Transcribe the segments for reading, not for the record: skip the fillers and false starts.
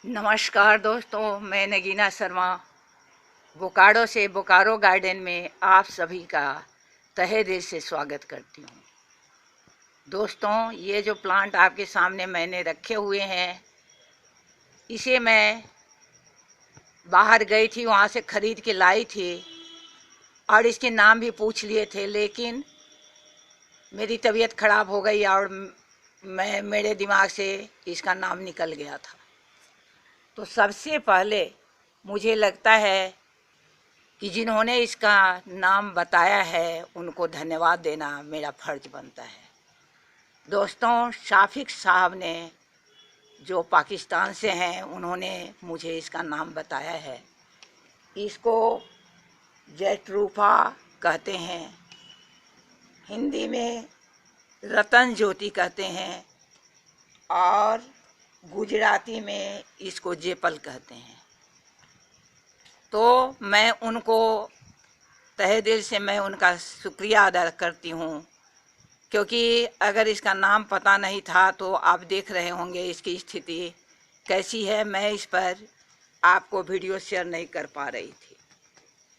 नमस्कार दोस्तों, मैं नगीना शर्मा बोकारो से बोकारो गार्डन में आप सभी का तहे दिल से स्वागत करती हूँ। दोस्तों, ये जो प्लांट आपके सामने मैंने रखे हुए हैं, इसे मैं बाहर गई थी, वहाँ से ख़रीद के लाई थी और इसके नाम भी पूछ लिए थे, लेकिन मेरी तबीयत ख़राब हो गई और मेरे दिमाग से इसका नाम निकल गया था। तो सबसे पहले मुझे लगता है कि जिन्होंने इसका नाम बताया है उनको धन्यवाद देना मेरा फ़र्ज बनता है। दोस्तों, शाफिक साहब ने जो पाकिस्तान से हैं, उन्होंने मुझे इसका नाम बताया है। इसको जैट्रूफा कहते हैं, हिंदी में रतन ज्योति कहते हैं और गुजराती में इसको जेपल कहते हैं। तो मैं उनको तहे दिल से मैं उनका शुक्रिया अदा करती हूँ, क्योंकि अगर इसका नाम पता नहीं था तो आप देख रहे होंगे इसकी स्थिति कैसी है। मैं इस पर आपको वीडियो शेयर नहीं कर पा रही थी।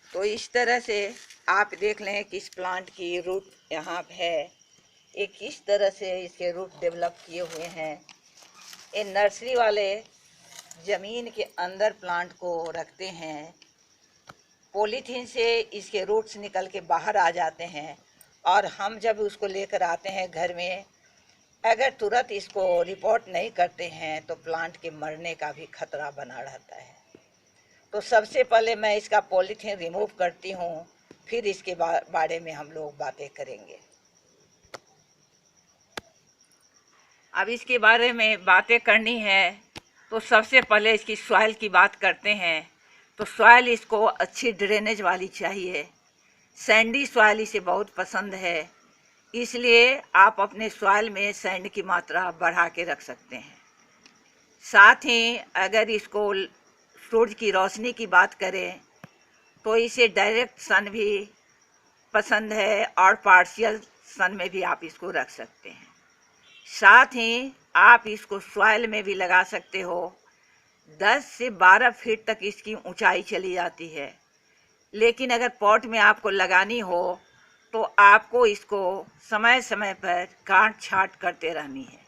तो इस तरह से आप देख लें कि इस प्लांट की रूट यहाँ है, एक किस तरह से इसके रूट डेवलप किए हुए हैं। ये नर्सरी वाले ज़मीन के अंदर प्लांट को रखते हैं, पॉलीथीन से इसके रूट्स निकल के बाहर आ जाते हैं और हम जब उसको लेकर आते हैं घर में, अगर तुरंत इसको रिपोर्ट नहीं करते हैं तो प्लांट के मरने का भी खतरा बना रहता है। तो सबसे पहले मैं इसका पॉलीथीन रिमूव करती हूँ, फिर इसके बारे में हम लोग बातें करेंगे। अब इसके बारे में बातें करनी है तो सबसे पहले इसकी सॉइल की बात करते हैं। तो सॉइल इसको अच्छी ड्रेनेज वाली चाहिए। सैंडी सॉइल इसे बहुत पसंद है, इसलिए आप अपने सॉइल में सैंड की मात्रा बढ़ा के रख सकते हैं। साथ ही अगर इसको सूरज की रोशनी की बात करें तो इसे डायरेक्ट सन भी पसंद है और पार्शियल सन में भी आप इसको रख सकते हैं। साथ ही आप इसको सॉइल में भी लगा सकते हो। 10 से 12 फीट तक इसकी ऊंचाई चली जाती है, लेकिन अगर पॉट में आपको लगानी हो तो आपको इसको समय समय पर काट छांट करते रहनी है,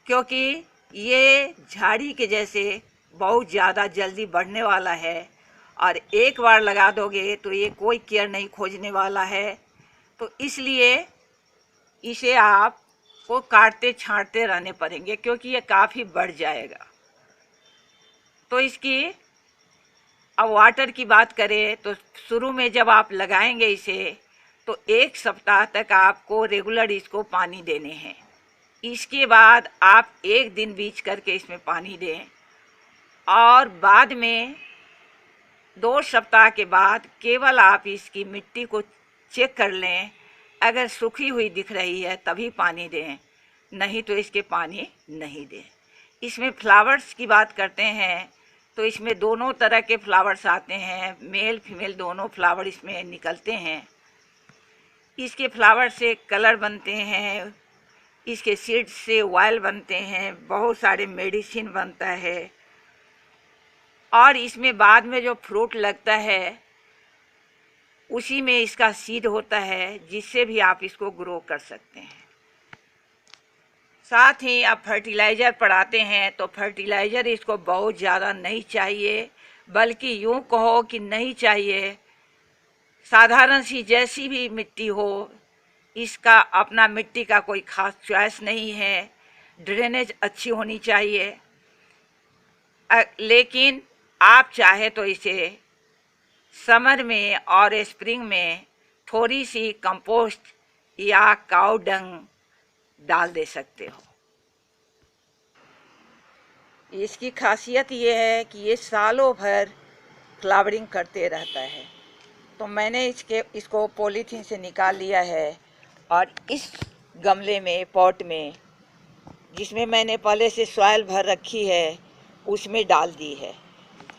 क्योंकि ये झाड़ी के जैसे बहुत ज़्यादा जल्दी बढ़ने वाला है और एक बार लगा दोगे तो ये कोई केयर नहीं खोजने वाला है। तो इसलिए इसे आपको काटते छांटते रहने पड़ेंगे, क्योंकि ये काफ़ी बढ़ जाएगा। तो इसकी अब वाटर की बात करें तो शुरू में जब आप लगाएंगे इसे तो 1 सप्ताह तक आपको रेगुलर इसको पानी देने हैं। इसके बाद आप 1 दिन बीच करके इसमें पानी दें और बाद में 2 सप्ताह के बाद केवल आप इसकी मिट्टी को चेक कर लें। अगर सूखी हुई दिख रही है तभी पानी दें, नहीं तो इसके पानी नहीं दें। इसमें फ्लावर्स की बात करते हैं तो इसमें दोनों तरह के फ्लावर्स आते हैं, मेल फीमेल दोनों फ्लावर इसमें निकलते हैं। इसके फ्लावर से कलर बनते हैं, इसके सीड्स से ऑयल बनते हैं, बहुत सारे मेडिसिन बनता है और इसमें बाद में जो फ्रूट लगता है उसी में इसका सीड होता है, जिससे भी आप इसको ग्रो कर सकते हैं। साथ ही आप फर्टिलाइज़र पड़ाते हैं तो फर्टिलाइज़र इसको बहुत ज़्यादा नहीं चाहिए, बल्कि यूँ कहो कि नहीं चाहिए। साधारण सी जैसी भी मिट्टी हो, इसका अपना मिट्टी का कोई ख़ास चॉइस नहीं है। ड्रेनेज अच्छी होनी चाहिए, लेकिन आप चाहे तो इसे समर में और स्प्रिंग में थोड़ी सी कंपोस्ट या काऊ डंग डाल दे सकते हो। इसकी खासियत ये है कि ये सालों भर फ्लावरिंग करते रहता है। तो मैंने इसको पॉलीथीन से निकाल लिया है और इस गमले में, पॉट में, जिसमें मैंने पहले से सॉइल भर रखी है, उसमें डाल दी है।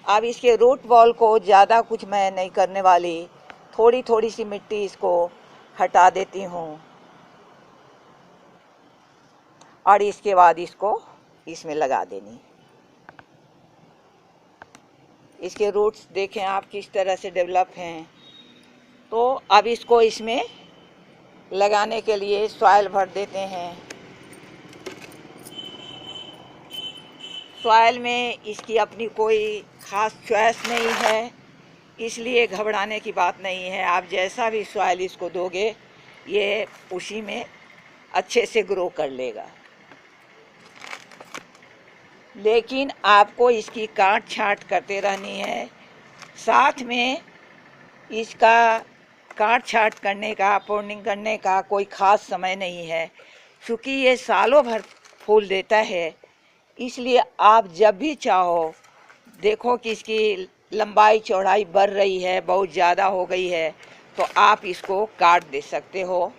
अब इसके रूट बॉल को ज़्यादा कुछ मैं नहीं करने वाली, थोड़ी थोड़ी सी मिट्टी इसको हटा देती हूँ और इसके बाद इसको इसमें लगा देनी। इसके रूट्स देखें आप किस तरह से डेवलप हैं। तो अब इसको इसमें लगाने के लिए सॉइल भर देते हैं। सॉइल में इसकी अपनी कोई ख़ास चॉइस नहीं है, इसलिए घबराने की बात नहीं है। आप जैसा भी सॉइल इसको दोगे ये उसी में अच्छे से ग्रो कर लेगा। लेकिन आपको इसकी काट छाँट करते रहनी है। साथ में इसका काट छाँट करने का, प्रूनिंग करने का कोई ख़ास समय नहीं है, क्योंकि ये सालों भर फूल देता है। इसलिए आप जब भी चाहो, देखो कि इसकी लंबाई चौड़ाई बढ़ रही है, बहुत ज़्यादा हो गई है, तो आप इसको काट दे सकते हो।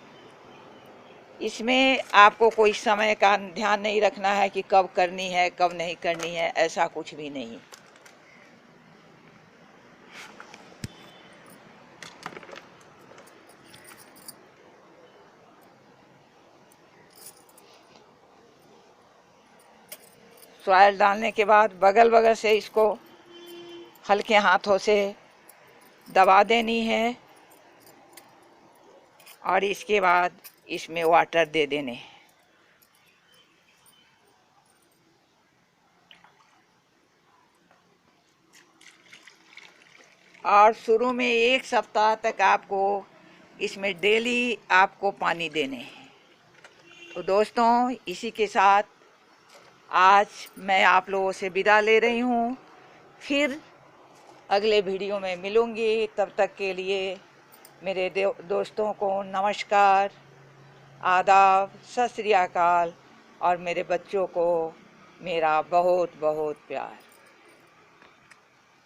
इसमें आपको कोई समय का ध्यान नहीं रखना है कि कब करनी है कब नहीं करनी है, ऐसा कुछ भी नहीं। सॉइल डालने के बाद बगल बगल से इसको हल्के हाथों से दबा देनी है और इसके बाद इसमें वाटर दे देने। और शुरू में 1 सप्ताह तक आपको इसमें डेली आपको पानी देने हैं। तो दोस्तों, इसी के साथ आज मैं आप लोगों से विदा ले रही हूँ। फिर अगले वीडियो में मिलूँगी। तब तक के लिए मेरे दोस्तों को नमस्कार, आदाब, सत श्री अकाल और मेरे बच्चों को मेरा बहुत बहुत प्यार।